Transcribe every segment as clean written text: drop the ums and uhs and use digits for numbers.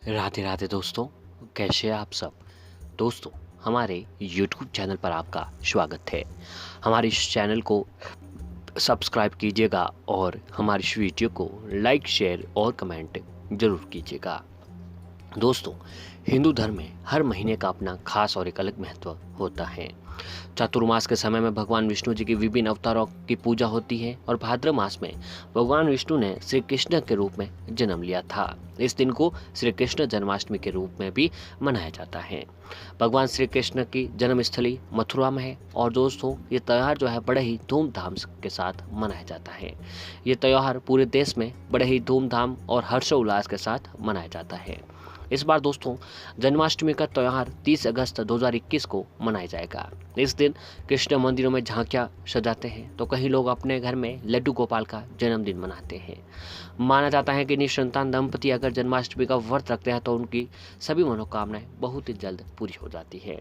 राधे राधे दोस्तों, कैसे हैं आप सब। दोस्तों, हमारे YouTube चैनल पर आपका स्वागत है। हमारे इस चैनल को सब्सक्राइब कीजिएगा और हमारी इस वीडियो को लाइक, शेयर और कमेंट ज़रूर कीजिएगा। दोस्तों, हिंदू धर्म में हर महीने का अपना खास और एक अलग महत्व होता है। चातुर्मास के समय में भगवान विष्णु जी की विभिन्न अवतारों की पूजा होती है और भाद्र मास में भगवान विष्णु ने श्री कृष्ण के रूप में जन्म लिया था। इस दिन को श्री कृष्ण जन्माष्टमी के रूप में भी मनाया जाता है। भगवान श्री कृष्ण की जन्मस्थली मथुरा में है और दोस्तों, ये त्यौहार जो है बड़े ही धूमधाम के साथ मनाया जाता है। ये त्यौहार पूरे देश में बड़े ही धूमधाम और हर्षोल्लास के साथ मनाया जाता है। इस बार दोस्तों, जन्माष्टमी का त्यौहार 30 अगस्त 2021 को मनाया जाएगा। इस दिन कृष्ण मंदिरों में झांकियां सजाते हैं तो कहीं लोग अपने घर में लड्डू गोपाल का जन्मदिन मनाते हैं। माना जाता है कि निसंतान दंपति अगर जन्माष्टमी का व्रत रखते हैं तो उनकी सभी मनोकामनाएं बहुत ही जल्द पूरी हो जाती है।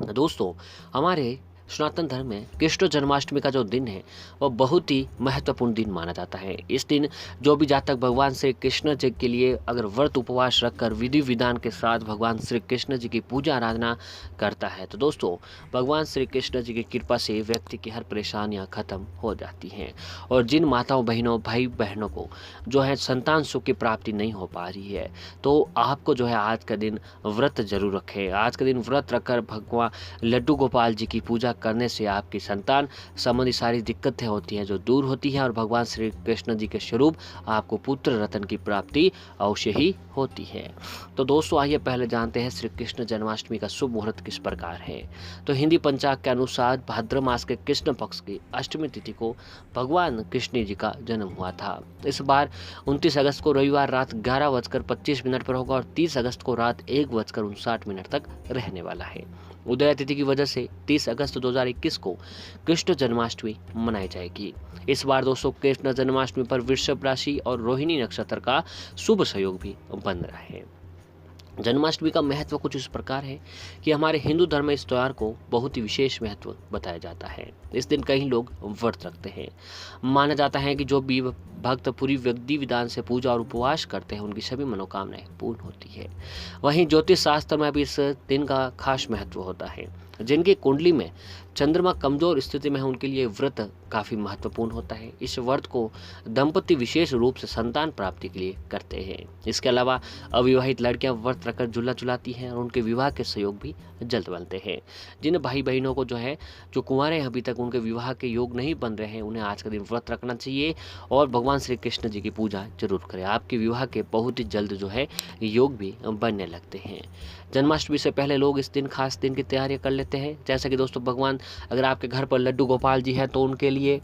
दोस्तों, हमारे सनातन धर्म में कृष्ण जन्माष्टमी का जो दिन है वह बहुत ही महत्वपूर्ण दिन माना जाता है। इस दिन जो भी जातक भगवान श्री कृष्ण जी के लिए अगर व्रत उपवास रखकर विधि विधान के साथ भगवान श्री कृष्ण जी की पूजा आराधना करता है तो दोस्तों, भगवान श्री कृष्ण जी की कृपा से व्यक्ति की हर परेशानियां खत्म हो जाती हैं। और जिन माताओं बहनों भाई बहनों को जो है संतान सुख की प्राप्ति नहीं हो पा रही है तो आपको जो है आज का दिन व्रत जरूर रखें। आज का दिन व्रत रखकर भगवान लड्डू गोपाल जी की पूजा करने से आपकी संतान संबंधी सारी दिक्कतें होती हैं जो दूर होती हैं और भगवान श्री कृष्ण जी के स्वरूप आपको पुत्र रत्न की प्राप्ति अवश्य ही होती है। तो दोस्तों, आइए पहले जानते हैं श्री कृष्ण जन्माष्टमी का शुभ मुहूर्त किस प्रकार है। तो हिंदी पंचांग के अनुसार भाद्र मास के कृष्ण पक्ष की अष्टमी तिथि को भगवान कृष्ण जी का जन्म हुआ था। इस बार 29 अगस्त को रविवार रात 11:25 पर होगा और 30 अगस्त को रात 1:59 तक रहने वाला है। उदय तिथि की वजह से 30 अगस्त 2021 को कृष्ण जन्माष्टमी मनाई जाएगी। इस बार दोस्तों, कृष्ण जन्माष्टमी पर वृषभ राशि और रोहिणी नक्षत्र का शुभ संयोग भी बन रहा है। जन्माष्टमी का महत्व कुछ इस प्रकार है कि हमारे हिंदू धर्म में इस त्यौहार को बहुत ही विशेष महत्व बताया जाता है। इस दिन कई लोग व्रत रखते हैं। माना जाता है कि जो भी भक्त पूरी विधि विधान से पूजा और उपवास करते हैं उनकी सभी मनोकामनाएं पूर्ण होती है। वहीं ज्योतिष शास्त्र में भी इस दिन का खास महत्व होता है। जिनकी कुंडली में चंद्रमा कमजोर स्थिति में है उनके लिए व्रत काफी महत्वपूर्ण होता है। इस व्रत को दंपति विशेष रूप से संतान प्राप्ति के लिए करते हैं। इसके अलावा अविवाहित लड़कियां व्रत रखकर झूला झुलाती हैं और उनके विवाह के सहयोग भी जल्द बनते हैं। जिन भाई बहनों को जो कुंवारे हैं अभी तक उनके विवाह के योग नहीं बन रहे हैं, उन्हें आज का दिन व्रत रखना चाहिए और भगवान श्री कृष्ण जी की पूजा जरूर करें। आपके विवाह के बहुत ही जल्द योग भी बनने लगते हैं। जन्माष्टमी से पहले लोग इस दिन खास दिन की तैयारी कर लेते हैं। जैसा कि दोस्तों, भगवान अगर आपके घर पर लड्डू गोपाल जी हैं तो उनके लिए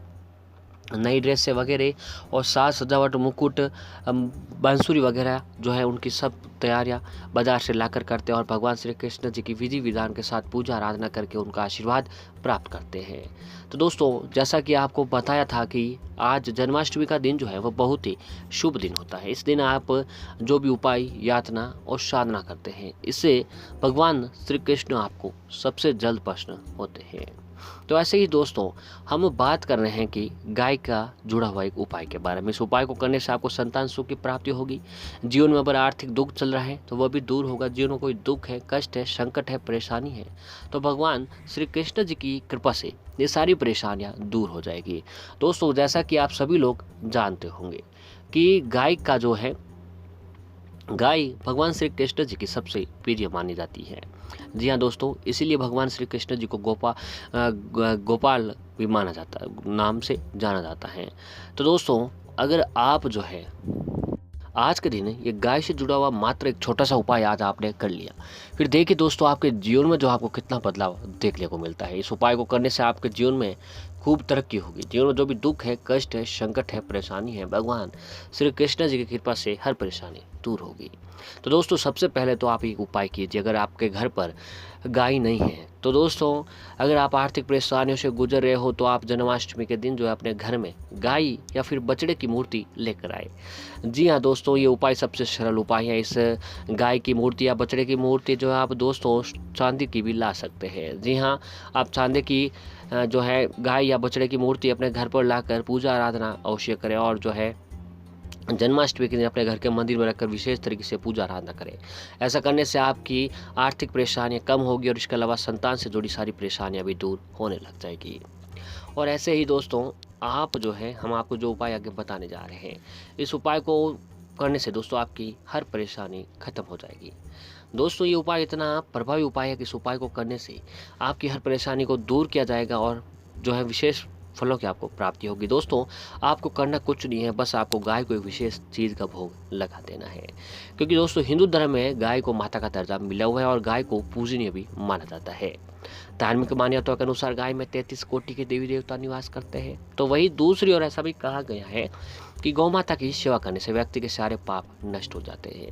नई ड्रेस से वगैरह और साज सजावट मुकुट बांसुरी वगैरह उनकी सब तैयारियां बाजार से लाकर करते हैं और भगवान श्री कृष्ण जी की विधि विधान के साथ पूजा आराधना करके उनका आशीर्वाद प्राप्त करते हैं। तो दोस्तों, जैसा कि आपको बताया था कि आज जन्माष्टमी का दिन वह बहुत ही शुभ दिन होता है। इस दिन आप जो भी उपाय यातना और साधना करते हैं इससे भगवान श्री कृष्ण आपको सबसे जल्द प्रसन्न होते हैं। तो ऐसे ही दोस्तों, हम बात कर रहे हैं कि गाय का जुड़ा हुआ एक उपाय के बारे में। इस उपाय को करने से आपको संतान सुख की प्राप्ति होगी। जीवन में अगर आर्थिक दुख चल रहा है तो वह भी दूर होगा। जीवन में कोई दुख है, कष्ट है, संकट है, परेशानी है तो भगवान श्री कृष्ण जी की कृपा से ये सारी परेशानियां दूर हो जाएगी। दोस्तों, जैसा कि आप सभी लोग जानते होंगे कि गाय भगवान श्री कृष्ण जी की सबसे प्रिय मानी जाती है। जी हाँ दोस्तों, इसीलिए भगवान श्री कृष्ण जी को गोपाल भी माना जाता है, नाम से जाना जाता है। तो दोस्तों, अगर आप आज के दिन ये गाय से जुड़ा हुआ मात्र एक छोटा सा उपाय आज आपने कर लिया, फिर देखिए दोस्तों आपके जीवन में आपको कितना बदलाव देखने को मिलता है। इस उपाय को करने से आपके जीवन में खूब तरक्की होगी। जीवन में जो भी दुख है, कष्ट है, संकट है, परेशानी है, भगवान श्री कृष्ण जी की कृपा से हर परेशानी दूर होगी। तो दोस्तों, सबसे पहले तो आप एक उपाय कीजिए। अगर आपके घर पर गाय नहीं है तो दोस्तों, अगर आप आर्थिक परेशानियों से गुजर रहे हो तो आप जन्माष्टमी के दिन अपने घर में गाय या फिर बछड़े की मूर्ति लेकर आए। जी हाँ दोस्तों, ये उपाय सबसे सरल उपाय है। इस गाय की मूर्ति या बछड़े की मूर्ति आप दोस्तों चांदी की भी ला सकते हैं। जी हाँ, आप चांदी की गाय या बछड़े की मूर्ति अपने घर पर लाकर पूजा आराधना अवश्य करें और जन्माष्टमी के दिन अपने घर के मंदिर में रखकर विशेष तरीके से पूजा आराधना करें। ऐसा करने से आपकी आर्थिक परेशानियां कम होगी और इसके अलावा संतान से जुड़ी सारी परेशानियां भी दूर होने लग जाएगी। और ऐसे ही दोस्तों, आप जो है हम आपको जो उपाय आगे बताने जा रहे हैं, इस उपाय को करने से दोस्तों आपकी हर परेशानी खत्म हो जाएगी। दोस्तों ये उपाय इतना प्रभावी उपाय है कि इस उपाय को करने से आपकी हर परेशानी को दूर किया जाएगा और जो है विशेष फलों की आपको प्राप्ति होगी। दोस्तों आपको करना कुछ नहीं है, बस आपको गाय को एक विशेष चीज़ का भोग लगा देना है, क्योंकि दोस्तों हिंदू धर्म में गाय को माता का दर्जा मिला हुआ है और गाय को पूजनीय भी माना जाता है। धार्मिक मान्यताओं के अनुसार गाय में 33 कोटि के देवी देवता निवास करते हैं। तो वही दूसरी ओर ऐसा भी कहा गया है कि गौ माता की सेवा करने से व्यक्ति के सारे पाप नष्ट हो जाते हैं।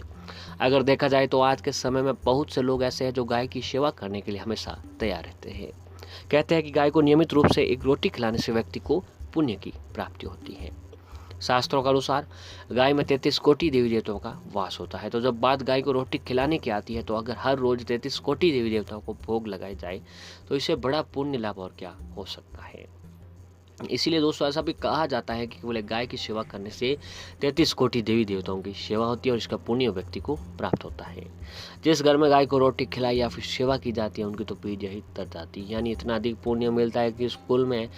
अगर देखा जाए तो आज के समय में बहुत से लोग ऐसे हैं जो गाय की सेवा करने के लिए हमेशा तैयार रहते हैं। कहते हैं कि गाय को नियमित रूप से एक रोटी खिलाने से व्यक्ति को पुण्य की प्राप्ति होती है। शास्त्रों के अनुसार गाय में 33 कोटि देवी देवताओं का वास होता है। तो जब बात गाय को रोटी खिलाने की आती है, तो अगर हर रोज 33 कोटि देवी देवताओं को भोग लगाए जाए तो इससे बड़ा पुण्य लाभ और क्या हो सकता है। इसीलिए दोस्तों ऐसा भी कहा जाता है कि केवल गाय की सेवा करने से 33 कोटि देवी देवताओं की सेवा होती है और इसका पुण्य व्यक्ति को प्राप्त होता है। जिस घर में गाय को रोटी खिलाई या फिर सेवा की जाती है, उनकी तो पीढ़ी ही तर जाती है, यानी इतना अधिक पुण्य मिलता है कि स्कूल में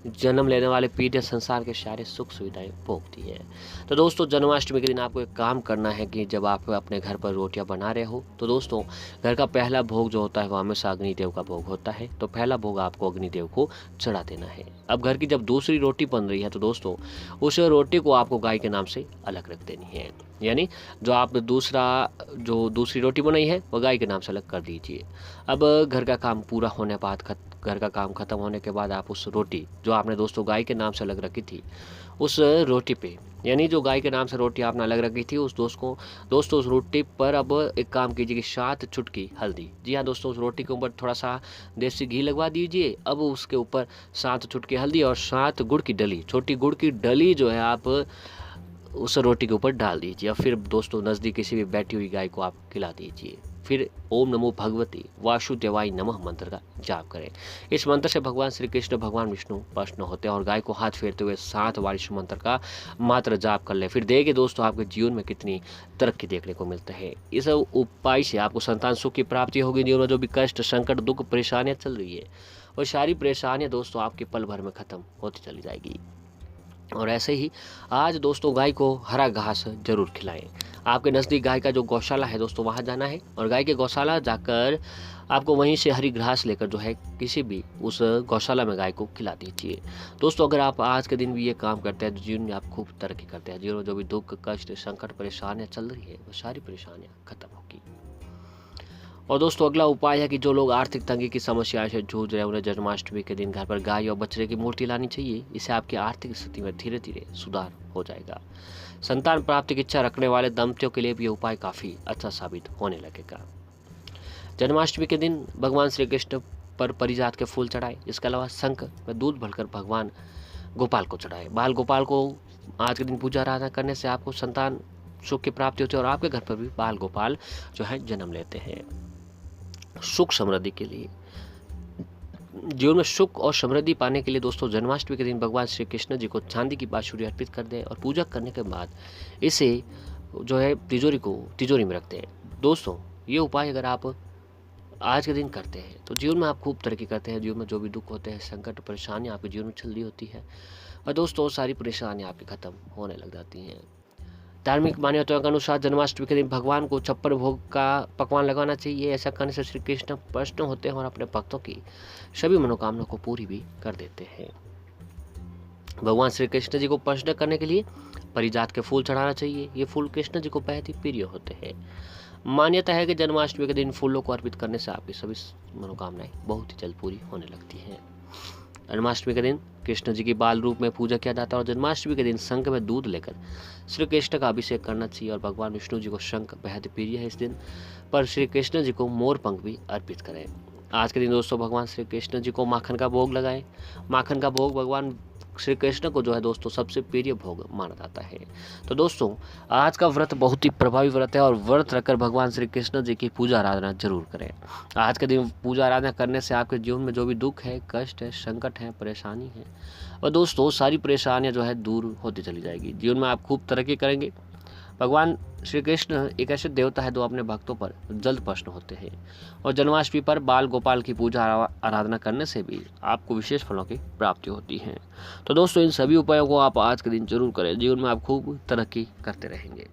जन्म लेने वाले पीढ़ी संसार के सारे सुख सुविधाएं भोगती है। तो दोस्तों जन्माष्टमी के दिन आपको एक काम करना है कि जब आप अपने घर पर रोटियां बना रहे हो, तो दोस्तों घर का पहला भोग जो होता है वह हमेशा अग्निदेव का भोग होता है। तो पहला भोग आपको अग्निदेव को चढ़ा देना है। अब घर की जब दूसरी रोटी बन रही है, तो दोस्तों उस रोटी को आपको गाय के नाम से अलग रख देनी है, यानी जो आप दूसरी रोटी बनाई है वह गाय के नाम से अलग कर दीजिए। अब घर का काम पूरा होने बाद घर का काम खत्म होने के बाद आप उस रोटी जो आपने दोस्तों गाय के नाम से अलग रखी थी, उस रोटी पे, यानी जो गाय के नाम से रोटी आपने अलग रखी थी, उस दोस्तों उस रोटी पर अब एक काम कीजिए कि 7 चुटकी हल्दी, जी हाँ दोस्तों, उस रोटी के ऊपर थोड़ा सा देसी घी लगवा दीजिए। अब उसके ऊपर 7 चुटकी हल्दी और 7 गुड़ की डली, छोटी गुड़ की डली जो है आप उस रोटी के ऊपर डाल दीजिए। और फिर दोस्तों नज़दीक किसी भी बैठी हुई गाय को आप खिला दीजिए। फिर ओम नमो भगवती वासुदेवाय नमः मंत्र का जाप करें। इस मंत्र से भगवान श्री कृष्ण भगवान विष्णु प्रसन्न होते हैं और गाय को हाथ फेरते हुए 7 बार इस मंत्र का मात्र जाप कर ले। फिर देखिए दोस्तों आपके जीवन में कितनी तरक्की देखने को मिलता है। इस उपाय से आपको संतान सुख की प्राप्ति होगी। जीवन में जो भी कष्ट संकट दुख परेशानियां चल रही है, वो सारी परेशानियां दोस्तों आपके पल भर में खत्म होती चली जाएगी। और ऐसे ही आज दोस्तों गाय को हरा घास जरूर खिलाएं। आपके नज़दीक गाय का जो गौशाला है दोस्तों, वहाँ जाना है और गाय के गौशाला जाकर आपको वहीं से हरी घास लेकर जो है किसी भी उस गौशाला में गाय को खिला दीजिए। दोस्तों अगर आप आज के दिन भी ये काम करते हैं तो जीवन में आप खूब तरक्की करते हैं। जीवन में जो भी दुख कष्ट संकट परेशानियाँ चल रही है, वो सारी परेशानियाँ खत्म होगी। और दोस्तों अगला उपाय है कि जो लोग आर्थिक तंगी की समस्या से जूझ रहे हैं, उन्हें जन्माष्टमी के दिन घर पर गाय और बछड़े की मूर्ति लानी चाहिए। इससे आपकी आर्थिक स्थिति में धीरे धीरे सुधार हो जाएगा। संतान प्राप्ति की इच्छा रखने वाले दंपतियों के लिए भी यह उपाय काफ़ी अच्छा साबित होने लगेगा। जन्माष्टमी के दिन भगवान श्री कृष्ण पर परिजात के फूल चढ़ाए। इसके अलावा शंख में दूध भरकर भगवान गोपाल को चढ़ाए। बाल गोपाल को आज के दिन पूजा आराधना करने से आपको संतान सुख की प्राप्ति होती है और आपके घर पर भी बाल गोपाल जो है जन्म लेते हैं। सुख समृद्धि के लिए, जीवन में सुख और समृद्धि पाने के लिए दोस्तों जन्माष्टमी के दिन भगवान श्री कृष्ण जी को चांदी की बांसुरी अर्पित कर दें और पूजा करने के बाद इसे जो है तिजोरी में रखते हैं। दोस्तों ये उपाय अगर आप आज के दिन करते हैं तो जीवन में आप खूब तरक्की करते हैं। जीवन में जो भी दुख होते हैं संकट परेशानियाँ आपके जीवन में चल रही होती है और दोस्तों सारी परेशानियाँ आपकी खत्म होने लग जाती हैं। धार्मिक मान्यताओं के अनुसार जन्माष्टमी के दिन भगवान को 56 भोग का पकवान लगाना चाहिए। ऐसा करने से श्री कृष्ण प्रसन्न होते हैं और अपने भक्तों की सभी मनोकामनाओं को पूरी भी कर देते हैं। भगवान श्री कृष्ण जी को प्रसन्न करने के लिए परिजात के फूल चढ़ाना चाहिए। ये फूल कृष्ण जी को बेहद ही प्रिय होते हैं। मान्यता है कि जन्माष्टमी के दिन फूलों को अर्पित करने से आपकी सभी मनोकामनाएं बहुत ही जल्द पूरी होने लगती हैं। जन्माष्टमी के दिन कृष्ण जी की बाल रूप में पूजा किया जाता है और जन्माष्टमी के दिन शंख में दूध लेकर श्री कृष्ण का अभिषेक करना चाहिए। और भगवान विष्णु जी को शंख बेहद प्रिय है। इस दिन पर श्री कृष्ण जी को मोर पंख भी अर्पित करें। आज के दिन दोस्तों भगवान श्री कृष्ण जी को माखन का भोग लगाएं। माखन का भोग भगवान श्री कृष्ण को जो है दोस्तों सबसे प्रिय भोग माना जाता है। तो दोस्तों आज का व्रत बहुत ही प्रभावी व्रत है और व्रत रखकर भगवान श्री कृष्ण जी की पूजा आराधना जरूर करें। आज के दिन पूजा आराधना करने से आपके जीवन में जो भी दुख है कष्ट है संकट है परेशानी है और दोस्तों सारी परेशानियां जो है दूर होती चली जाएगी। जीवन में आप खूब तरक्की करेंगे। भगवान श्री कृष्ण एक ऐसे देवता है जो अपने भक्तों पर जल्द प्रसन्न होते हैं और जन्माष्टमी पर बाल गोपाल की पूजा आराधना करने से भी आपको विशेष फलों की प्राप्ति होती है। तो दोस्तों इन सभी उपायों को आप आज के दिन जरूर करें। जीवन में आप खूब तरक्की करते रहेंगे।